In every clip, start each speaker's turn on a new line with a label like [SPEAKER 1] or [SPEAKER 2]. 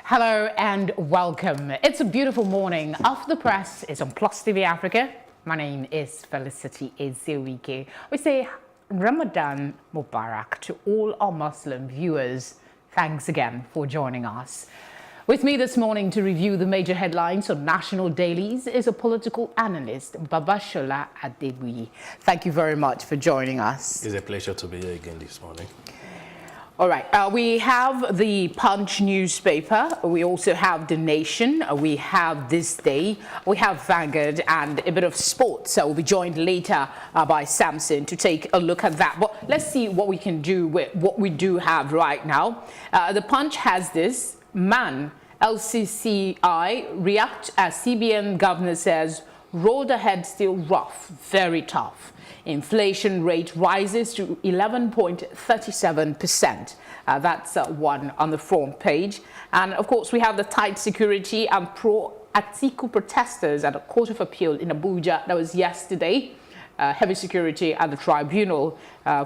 [SPEAKER 1] Hello and welcome. It's a beautiful morning. Off the Press is on Plus TV Africa. My name is Felicity Ezewuike. We say Ramadan Mubarak to all our Muslim viewers. Thanks again for joining us. With me this morning to review the major headlines on national dailies is a political analyst, Babasola Adegbuyi. Thank you very much for joining us.
[SPEAKER 2] It's a pleasure to be here again this morning.
[SPEAKER 1] All right, we have the Punch newspaper, we also have The Nation, we have This Day, we have Vanguard and a bit of sports. So we'll be joined later by Samson to take a look at that. But let's see what we can do with what we do have right now. The Punch has this: man, LCCI react as CBN governor says road ahead still rough, very tough. Inflation rate rises to 11.37%. That's one on the front page. And of course, we have the tight security and pro-Atiku protesters at a Court of Appeal in Abuja. That was yesterday. Heavy security at the tribunal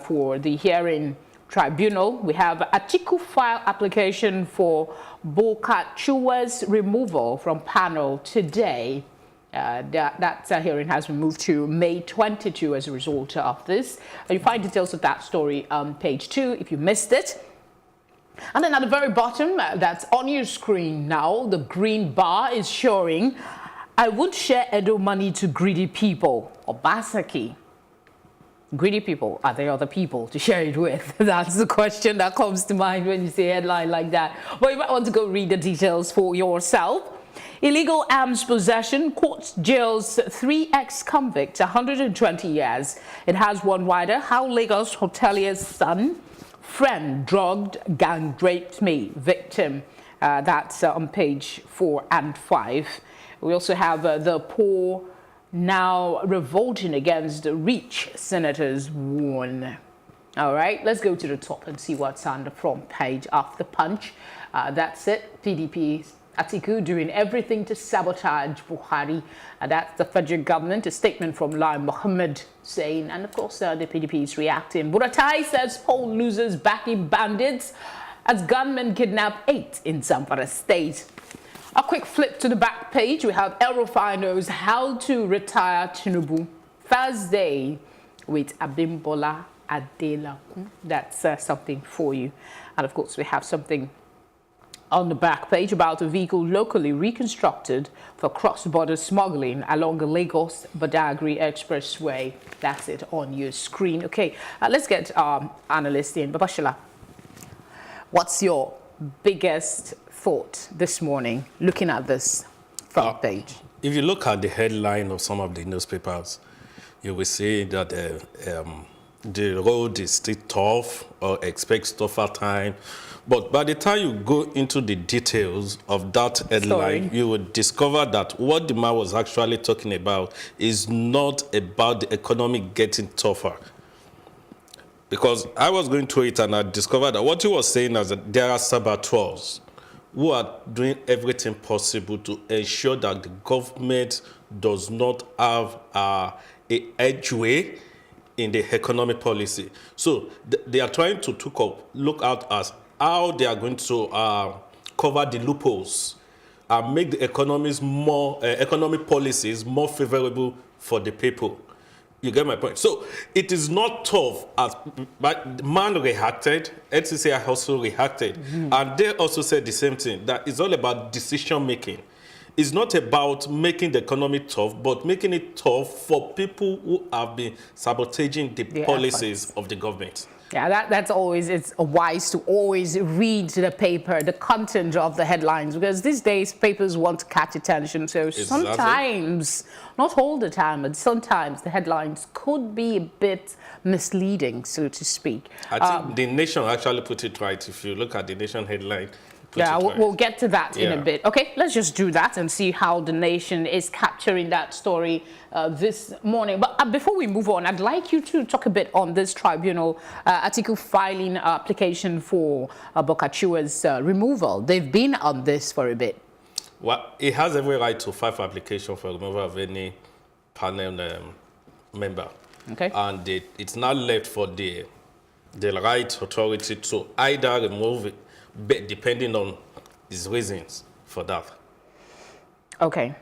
[SPEAKER 1] for the hearing tribunal. We have Atiku file application for Bokachuwa's removal from panel today. That hearing has been moved to May 22 as a result of this. You find details of that story on page 2 if you missed it. And then at the very bottom, that's on your screen now, the green bar is showing, I would share Edo money to greedy people. Obasaki. Greedy people, are they other people to share it with? That's the question that comes to mind when you see a headline like that. But you might want to go read the details for yourself. Illegal arms possession, court jails 3 ex-convicts 120 years. It has one rider: how Lagos hotelier's son, friend drugged, gang raped me, victim. That's on page 4 and 5. We also have the poor now revolting against the rich, senators warn. All right, let's go to the top and see what's on the front page of the Punch. That's it. PDP Atiku doing everything to sabotage Buhari. That's the federal government. A statement from Lai Mohammed saying, and of course the PDP is reacting. Buratai says poll losers backing bandits as gunmen kidnap 8 in Zamfara State. A quick flip to the back page. We have El Rufai knows how to retire Tinubu. Thursday with Abimbola Adelakun. That's something for you. And of course we have something on the back page about a vehicle locally reconstructed for cross-border smuggling along the Lagos-Badagry Expressway. That's it on your screen. Okay, let's get our analyst in. Babasola, what's your biggest thought this morning looking at this front page?
[SPEAKER 2] If you look at the headline of some of the newspapers, you will see that the road is still tough or expects tougher time. But by the time you go into the details of that headline, you will discover that what the man was actually talking about is not about the economy getting tougher. Because I was going through it and I discovered that what he was saying is that there are saboteurs who are doing everything possible to ensure that the government does not have a edgeway in the economic policy. So they are trying to look out as how they are going to cover the loopholes and make the economic policies more favorable for the people. You get my point? So it is not tough, but the man reacted, NCCI also reacted, and they also said the same thing, that it's all about decision making. It's not about making the economy tough, but making it tough for people who have been sabotaging the policies of the government.
[SPEAKER 1] Yeah, that's always, it's wise to always read the paper, the content of the headlines, because these days papers want to catch attention. So sometimes, not all the time, but sometimes the headlines could be a bit misleading, so to speak.
[SPEAKER 2] I think The Nation actually put it right. If you look at The Nation headline,
[SPEAKER 1] yeah, we'll get to that in a bit. Okay, let's just do that and see how The Nation is capturing that story this morning. But before we move on, I'd like you to talk a bit on this tribunal article filing application for Bokachuwa's removal. They've been on this for a bit.
[SPEAKER 2] Well, it has every right to file for application for removal of any panel member.
[SPEAKER 1] Okay.
[SPEAKER 2] And it's not left for the right authority to either remove it, depending on his reasons for that.
[SPEAKER 1] Okay.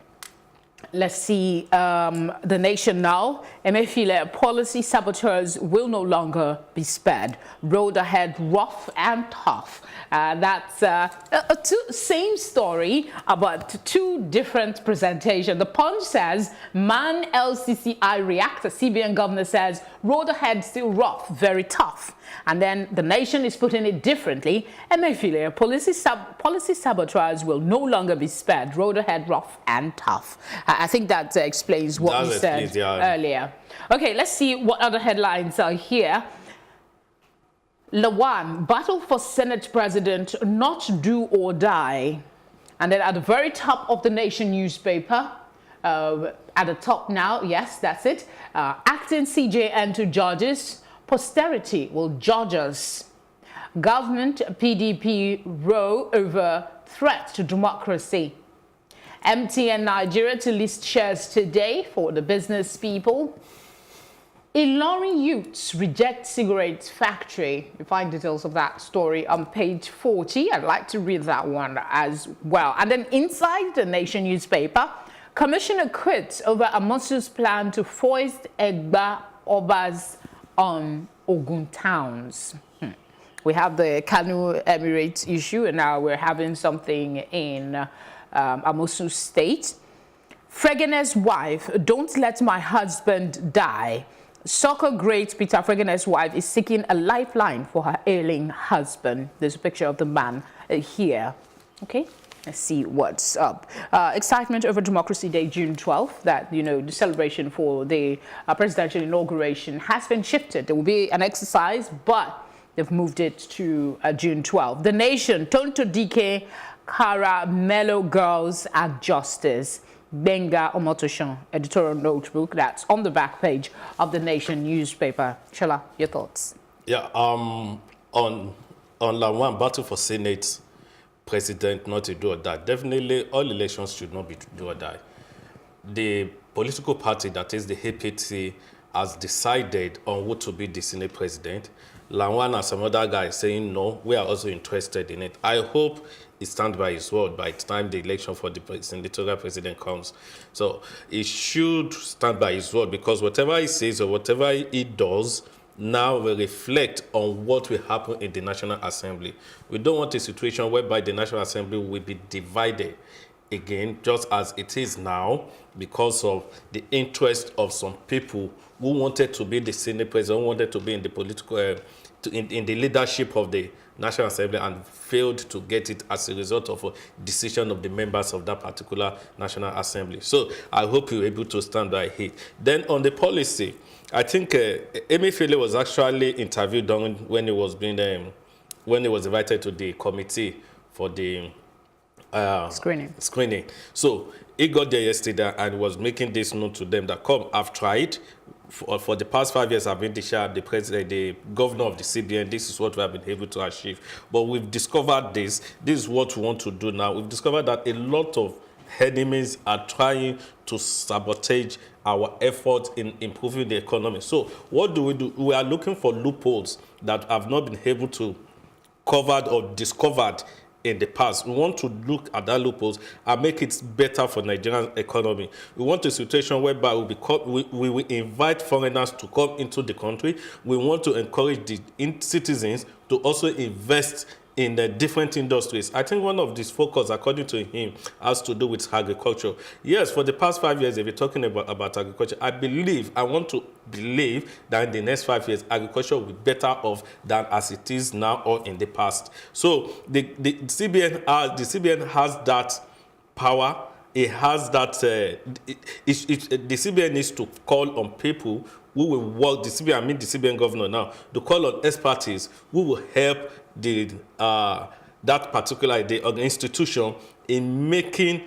[SPEAKER 1] Let's see the nation now. Emefiele, policy saboteurs will no longer be spared. Road ahead rough and tough. That's same story, but two different presentations. The Punch says, man LCCI reactor. CBN governor says, road ahead still rough, very tough. And then the nation is putting it differently. Emefiele, policy saboteurs will no longer be spared. Road ahead rough and tough. I think that explains what you said earlier. Okay, let's see what other headlines are here. Lawan, battle for Senate president, not do or die. And then at the very top of the Nation newspaper, at the top now, yes, that's it. Acting CJN to judges, posterity will judge us. Government PDP row over threat to democracy. MTN Nigeria to list shares today for the business people. Ilorin youths reject cigarettes factory. You find details of that story on page 40. I'd like to read that one as well. And then inside the Nation newspaper, commissioner quits over Amosu's plan to foist Egba Obas on Ogun towns. We have the Kanu Emirates issue, and now we're having something in Amosu State. Fregene's wife, don't let my husband die. Soccer great Peter Fregene's wife is seeking a lifeline for her ailing husband. There's a picture of the man here. Okay, let's see what's up. Excitement over Democracy Day, June 12th, that, you know, the celebration for the presidential inauguration has been shifted. There will be an exercise, but they've moved it to June 12th. The Nation, Tonto DK, Kara, Mellow Girls at Justice. Benga Omotoshan, editorial notebook that's on the back page of the Nation newspaper. Shola, your thoughts?
[SPEAKER 2] Yeah, on Lawan, battle for Senate president, not to do or die. Definitely, all elections should not be do or die. The political party, that is the APC, has decided on who to be the Senate president. Lawan and some other guys saying no, we are also interested in it. I hope he stands by his word by the time the election for the senatorial president comes. So he should stand by his word, because whatever he says or whatever he does now will reflect on what will happen in the National Assembly. We don't want a situation whereby the National Assembly will be divided again, just as it is now, because of the interest of some people who wanted to be the Senate president, who wanted to be in the political, in the leadership of the National Assembly, and failed to get it as a result of a decision of the members of that particular National Assembly. So I hope you're able to stand by it. Then on the policy, I think Emefiele was actually interviewed during when he was being when he was invited to the committee for the screening. So he got there yesterday and was making this known to them that, come, I've tried. For the past 5 years, I've been the president, the governor of the CBN. This is what we have been able to achieve. But we've discovered this. This is what we want to do now. We've discovered that a lot of enemies are trying to sabotage our efforts in improving the economy. So what do? We are looking for loopholes that have not been able to covered or discovered in the past. We want to look at that loopholes and make it better for Nigerian economy. We want a situation whereby we will invite foreigners to come into the country. We want to encourage the citizens to also invest in the different industries. I think one of these focus, according to him, has to do with agriculture. Yes, for the past 5 years, if you're talking about agriculture, I want to believe that in the next 5 years, agriculture will be better off than as it is now or in the past. So the CBN has that power. It has that, the CBN needs to call on people who will work, the CBN governor now, to call on expertise who will help that particular institution in making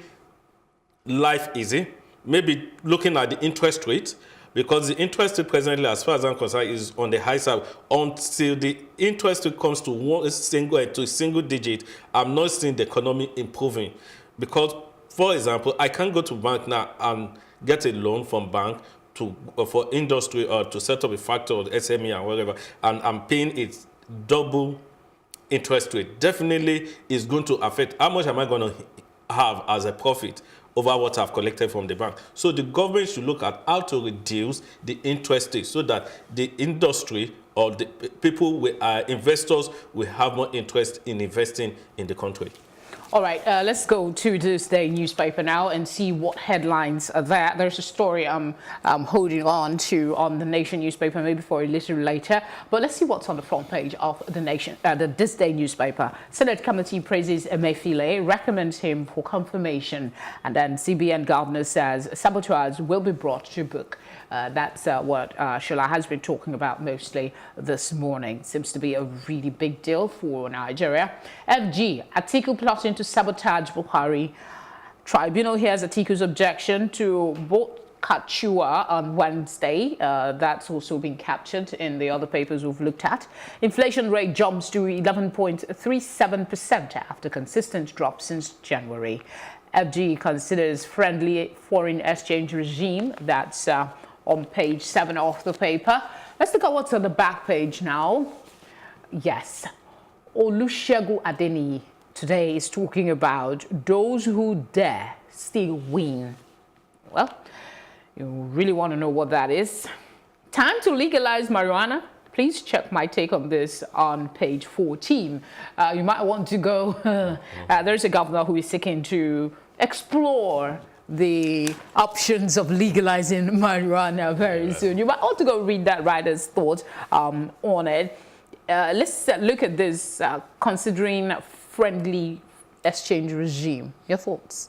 [SPEAKER 2] life easy, maybe looking at the interest rate, because the interest rate presently, as far as I'm concerned, is on the high side. Until the interest rate comes to a single digit, I'm not seeing the economy improving. Because, for example, I can't go to bank now and get a loan from bank for industry or to set up a factory or SME and whatever, and I'm paying it double interest rate definitely is going to affect how much am I going to have as a profit over what I've collected from the bank. So the government should look at how to reduce the interest rate so that the industry or the people, investors, will have more interest in investing in the country.
[SPEAKER 1] All right, let's go to this day newspaper now and see what headlines are there. There's a story I'm holding on to on the Nation newspaper, maybe for a little later. But let's see what's on the front page of the Nation, this day newspaper. Senate committee praises Emefiele, recommends him for confirmation, and then CBN governor says sabotage will be brought to book. That's what Shola has been talking about mostly this morning. Seems to be a really big deal for Nigeria. FG, Atiku plotting to sabotage Buhari. Tribunal hears Atiku's objection to both Kachua on Wednesday. That's also been captured in the other papers we've looked at. Inflation rate jumps to 11.37% after consistent drop since January. FG considers friendly foreign exchange regime. That's on page 7 of the paper. Let's look at what's on the back page now. Yes, Olusegun Adeniyi today is talking about those who dare still win. Well, you really want to know what that is. Time to legalize marijuana? Please check my take on this on page 14. You might want to go. There's a governor who is seeking to explore the options of legalizing marijuana very soon. You might want to go read that writer's thought on it. Let's look at this considering friendly exchange regime. Your thoughts?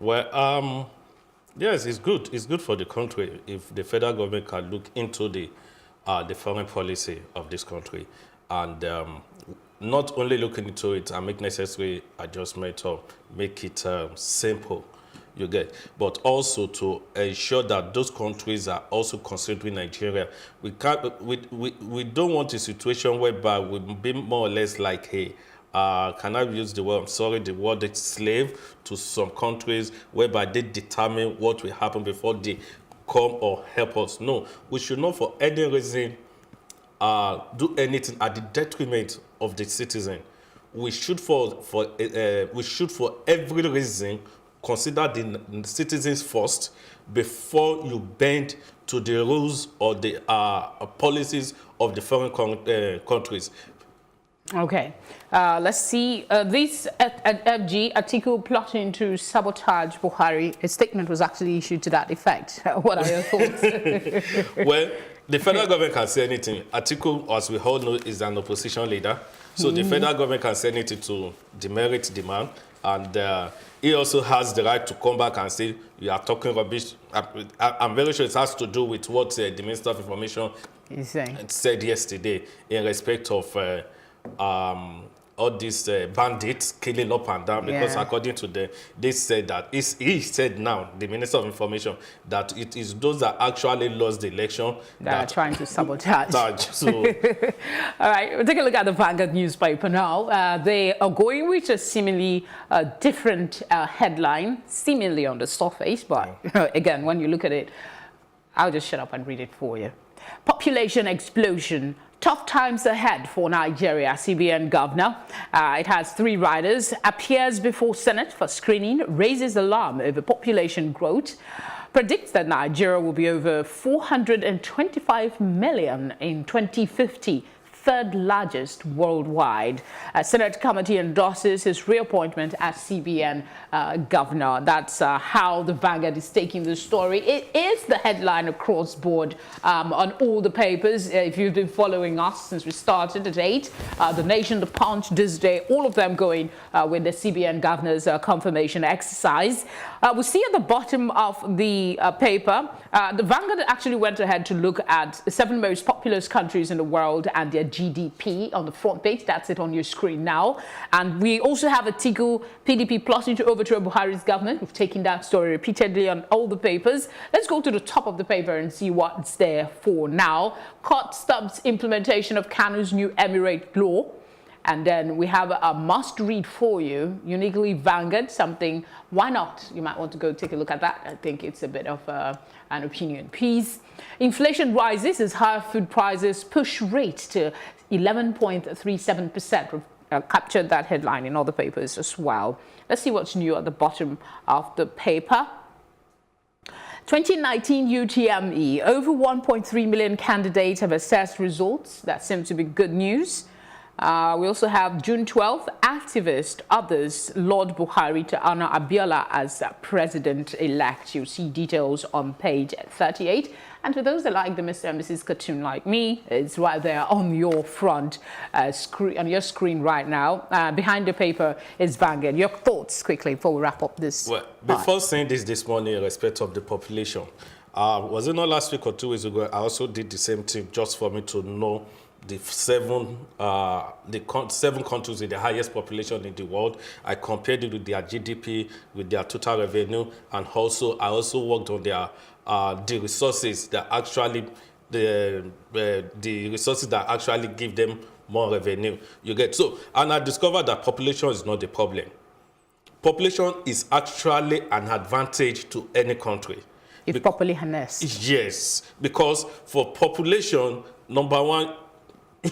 [SPEAKER 2] Well, yes, it's good. It's good for the country if the federal government can look into the foreign policy of this country and not only look into it and make necessary adjustments or make it simple. You get, but also to ensure that those countries are also considering Nigeria. We don't want a situation whereby we be more or less like, hey, can I use the word, I'm sorry, the word slave to some countries whereby they determine what will happen before they come or help us. No, we should not for any reason do anything at the detriment of the citizen. We should for every reason consider the citizens first before you bend to the rules or the policies of the foreign countries.
[SPEAKER 1] Okay, let's see. This at FG, Atiku plotting to sabotage Buhari. A statement was actually issued to that effect. What are your thoughts?
[SPEAKER 2] Well, the federal government can say anything. Atiku, as we all know, is an opposition leader. So the federal government can say anything to demerit the man. And he also has the right to come back and say, you are talking rubbish. I'm very sure it has to do with what the Minister of Information said yesterday in respect of all these bandits killing up and down, because according to them, they said that he said now, the Minister of Information, that it is those that actually lost the election
[SPEAKER 1] that are trying to sabotage.
[SPEAKER 2] So,
[SPEAKER 1] all right, we'll take a look at the Vanguard newspaper now. They are going with a seemingly different headline, seemingly on the surface, but again, when you look at it, I'll just shut up and read it for you. Population explosion. Tough times ahead for Nigeria, CBN governor. It has 3 riders, appears before Senate for screening, raises alarm over population growth, predicts that Nigeria will be over 425 million in 2050, 3rd largest worldwide. Senate committee endorses his reappointment as CBN governor. That's how the Vanguard is taking the story. It is the headline across board on all the papers. If you've been following us since we started at 8, The Nation, The Punch, This Day, all of them going with the CBN governor's confirmation exercise. We see at the bottom of the paper, the Vanguard actually went ahead to look at the 7 most populous countries in the world and their GDP on the front page. That's it on your screen now. And we also have Atiku PDP plotting to overthrow Buhari's government. We've taken that story repeatedly on all the papers. Let's go to the top of the paper and see what's there for now. Court stops implementation of Kanu's new Emirate law. And then we have a must-read for you, uniquely Vanguard, something, why not? You might want to go take a look at that. I think it's a bit of an opinion piece. Inflation rises as higher food prices push rate to 11.37%. captured that headline in other papers as well. Let's see what's new at the bottom of the paper. 2019 UTME, over 1.3 million candidates have assessed results. That seems to be good news. We also have June 12th, activist others Lord Buhari to honor Abiola as president-elect. You'll see details on page 38. And for those that like the Mr. and Mrs. cartoon like me, it's right there on your front screen, on your screen right now. Behind the paper is Vanguard. Your thoughts quickly before we wrap up this.
[SPEAKER 2] Well, before saying this morning in respect of the population, was it not last week or 2 weeks ago, I also did the same thing just for me to know the seven countries with the highest population in the world. I compared it with their GDP, with their total revenue, and also I also worked on their the resources that actually the resources that actually give them more revenue. You get so, and I discovered that population is not the problem. Population is actually an advantage to any country.
[SPEAKER 1] If properly harnessed.
[SPEAKER 2] Yes, because for population, number one,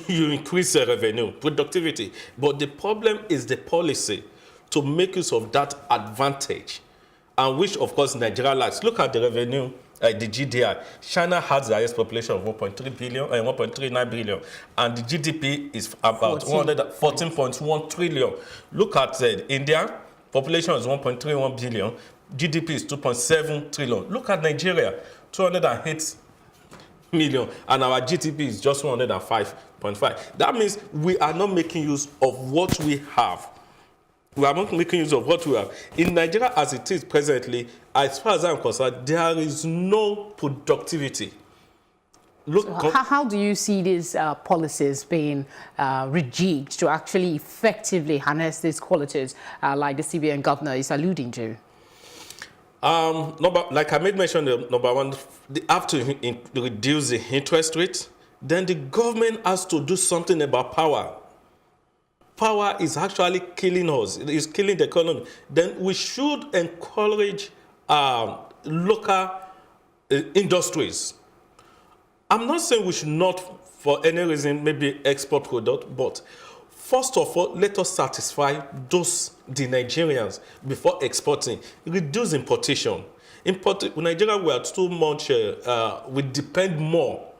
[SPEAKER 2] you increase the revenue, productivity. But the problem is the policy to make use of that advantage, and which, of course, Nigeria lacks. Look at the revenue, the GDI. China has the highest population of 1.3 billion and 1.39 billion, and the GDP is about 14.1 trillion. Look at India, population is 1.31 billion, GDP is 2.7 trillion. Look at Nigeria, 208 million, and our GDP is just 105.5. That means we are not making use of what we have. We are not making use of what we have. In Nigeria, as it is presently, as far as I'm concerned, there is no productivity. Look,
[SPEAKER 1] so how do you see these policies being rejigged to actually effectively harness these qualities like the CBN governor is alluding to?
[SPEAKER 2] Like I made mention, number one, they have to reduce the interest rate. Then the government has to do something about power. Power is actually killing us. It is killing the economy. Then we should encourage local industries. I'm not saying we should not, for any reason, maybe export product, but first of all, let us satisfy the Nigerians before exporting. Reduce importation. In Nigeria, we are too much, we depend more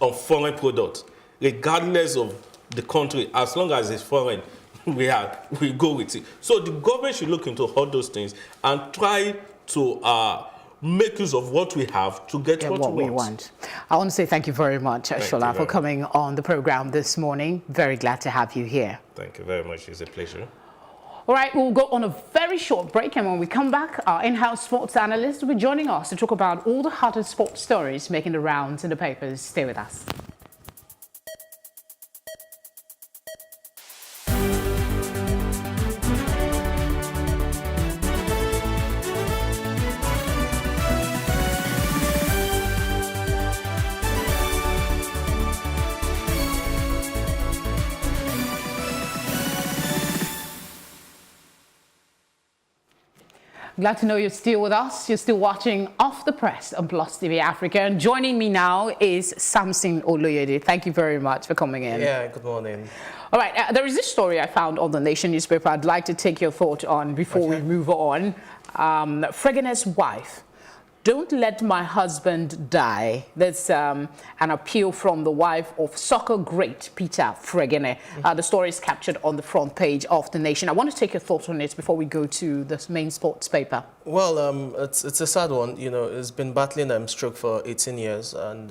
[SPEAKER 2] on foreign products, regardless of the country. As long as it's foreign, we go with it. So the government should look into all those things and try to make use of what we have to get what we want.
[SPEAKER 1] I want to say thank you very much, Shola, for coming on the program this morning. Very glad to have you here.
[SPEAKER 2] Thank you very much. It's a pleasure.
[SPEAKER 1] All right, we'll go on a very short break, and when we come back, our in-house sports analyst will be joining us to talk about all the hottest sports stories making the rounds in the papers. Stay with us. Glad to know you're still with us. You're still watching Off the Press on Plus TV Africa. And joining me now is Samson Oloyede. Thank you very much for coming in.
[SPEAKER 3] Yeah, good morning.
[SPEAKER 1] All right, there is this story I found on the Nation newspaper I'd like to take your thought on before we move on. Fregene's wife. Don't let my husband die. There's an appeal from the wife of soccer great Peter Fregene. The story is captured on the front page of The Nation. I want to take your thoughts on it before we go to the main sports paper.
[SPEAKER 3] Well, it's a sad one. You know, it's been battling stroke for 18 years, and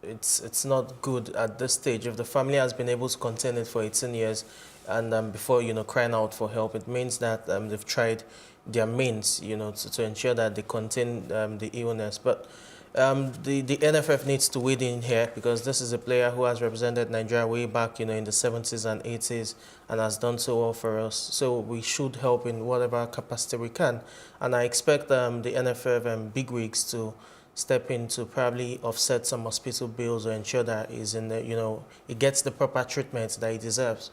[SPEAKER 3] it's not good at this stage. If the family has been able to contain it for 18 years, and before crying out for help, it means that they've tried their means, to ensure that they contain the illness. But the NFF needs to wade in here, because this is a player who has represented Nigeria way back, in the 70s and 80s, and has done so well for us. So we should help in whatever capacity we can. And I expect the NFF and bigwigs to step in to probably offset some hospital bills or ensure that he's in the, he gets the proper treatment that he deserves.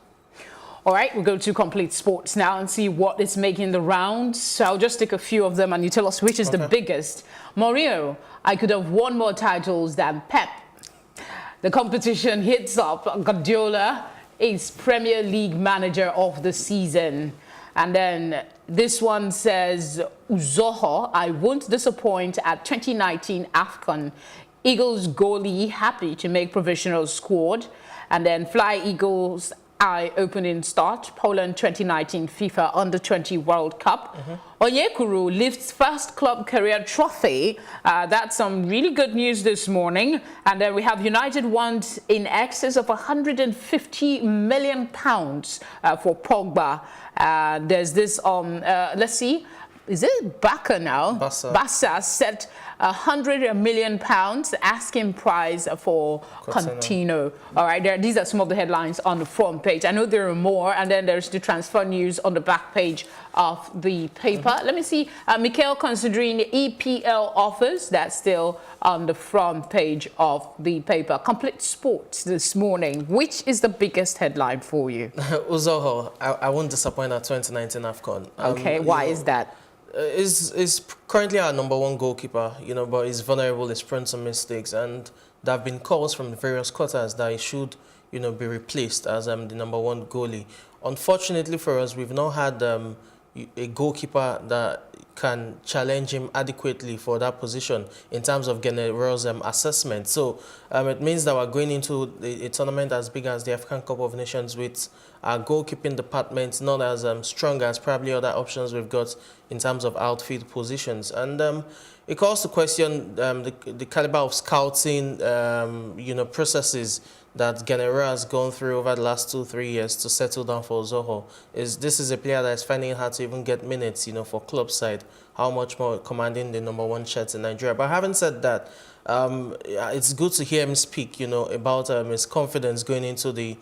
[SPEAKER 1] All right, we'll go to Complete Sports now and see what is making the rounds. So I'll just take a few of them and you tell us which is the biggest. Mourinho, I could have won more titles than Pep. The competition hits up Guardiola. is Premier League Manager of the Season. And then this one says, Uzoho, I won't disappoint at 2019 AFCON. Eagles goalie happy to make provisional squad. And then Fly Eagles eye-opening start, Poland 2019 FIFA Under-20 World Cup. Onyekuru lifts first club career trophy. That's some really good news this morning. And then we have United wants in excess of £150 million for Pogba. There's this, let's see, is it Baka now? Bassa set £100 million asking price for Coutinho. All right, these are some of the headlines on the front page. I know there are more, and then there's the transfer news on the back page of the paper. Let me see. Mikel considering EPL offers. That's still on the front page of the paper. Complete Sports this morning. Which is the biggest headline for you?
[SPEAKER 3] Uzoho, I won't disappoint at 2019 AFCON.
[SPEAKER 1] Okay, why is that?
[SPEAKER 3] Is currently our #1 goalkeeper, but he's vulnerable, he's prone to mistakes, and there have been calls from various quarters that he should, be replaced as the #1 goalie. Unfortunately for us, we've not had a goalkeeper that can challenge him adequately for that position in terms of General's assessment. So it means that we're going into a tournament as big as the African Cup of Nations with our goalkeeping department not as strong as probably other options we've got in terms of outfield positions. And it calls to question the caliber of scouting, processes that General has gone through over the last 2-3 years to settle down for Zoho. This is a player that is finding it hard to even get minutes, for club side, how much more commanding the #1 shirts in Nigeria. But having said that, it's good to hear him speak, about his confidence going into the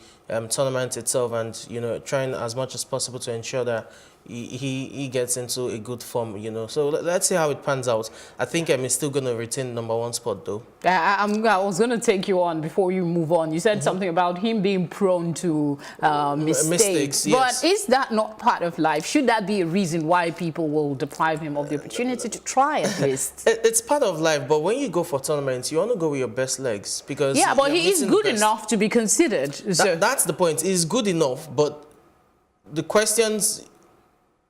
[SPEAKER 3] tournament itself and, trying as much as possible to ensure that he gets into a good form, So let's see how it pans out. I think he's still going to retain #1 spot, though.
[SPEAKER 1] I was going to take you on before you move on. You said something about him being prone to mistakes.
[SPEAKER 3] Yes.
[SPEAKER 1] But is that not part of life? Should that be a reason why people will deprive him of the opportunity to try at least?
[SPEAKER 3] It's part of life, but when you go for tournaments, you want to go with your best legs because
[SPEAKER 1] yeah, but he is good enough to be considered.
[SPEAKER 3] That's the point. He's good enough, but the questions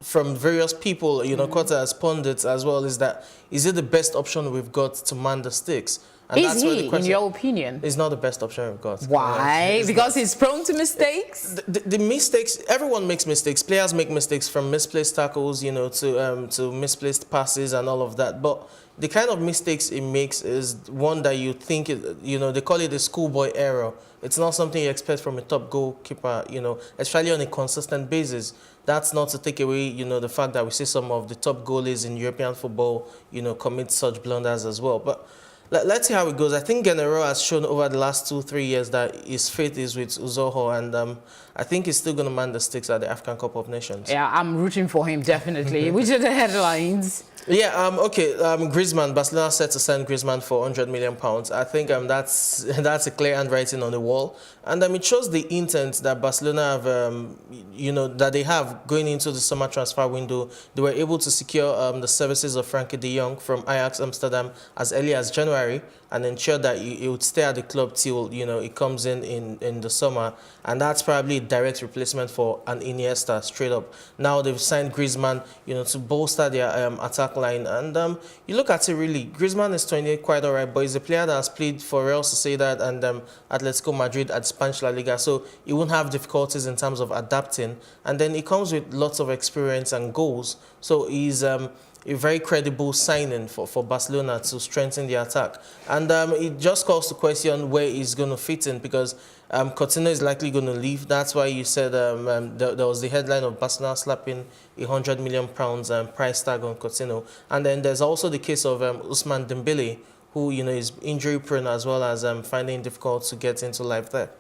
[SPEAKER 3] from various people, quarters, pundits as well, is it the best option we've got to man the sticks? And
[SPEAKER 1] is he, in your opinion?
[SPEAKER 3] It's not the best option we've got.
[SPEAKER 1] Why? Because he's prone to mistakes?
[SPEAKER 3] The mistakes, everyone makes mistakes. Players make mistakes from misplaced tackles, to misplaced passes and all of that. But the kind of mistakes he makes is one that you think, they call it a schoolboy error. It's not something you expect from a top goalkeeper, especially on a consistent basis. That's not to take away, the fact that we see some of the top goalies in European football, commit such blunders as well. But let's see how it goes. I think General has shown over the last 2-3 years that his faith is with Uzoho, and I think he's still going to man the sticks at the African Cup of Nations.
[SPEAKER 1] Yeah, I'm rooting for him, definitely. Which are the headlines?
[SPEAKER 3] Yeah, okay. Griezmann, Barcelona set to sign Griezmann for £100 million. I think that's a clear handwriting on the wall, and it shows the intent that Barcelona have, that they have going into the summer transfer window. They were able to secure the services of Frankie de Jong from Ajax Amsterdam as early as January, and ensure that he would stay at the club till it comes in the summer, and that's probably a direct replacement for an Iniesta straight up. Now they've signed Griezmann, to bolster their attack line, and you look at it really. Griezmann is 28, quite alright, but he's a player that has played for Real Sociedad and Atletico Madrid at Spanish La Liga, so he won't have difficulties in terms of adapting. And then he comes with lots of experience and goals, so he's a very credible signing for Barcelona to strengthen the attack. And it just calls to question where he's going to fit in, because Coutinho is likely going to leave. That's why you said there was the headline of Barcelona slapping £100 million price tag on Coutinho. And then there's also the case of Ousmane Dembele, who is injury prone as well as finding it difficult to get into life there.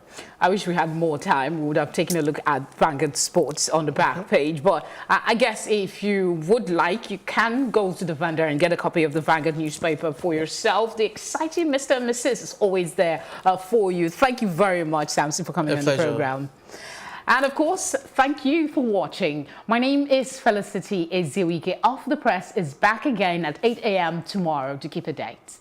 [SPEAKER 1] I wish we had more time. We would have taken a look at Vanguard Sports on the back page. But I guess if you would like, you can go to the Vanguard and get a copy of the Vanguard newspaper for yourself. The exciting Mr. and Mrs. is always there for you. Thank you very much, Samson, for coming on the program. And of course, thank you for watching. My name is Felicity Ezewuike. Off the Press is back again at 8 a.m. tomorrow to keep a date.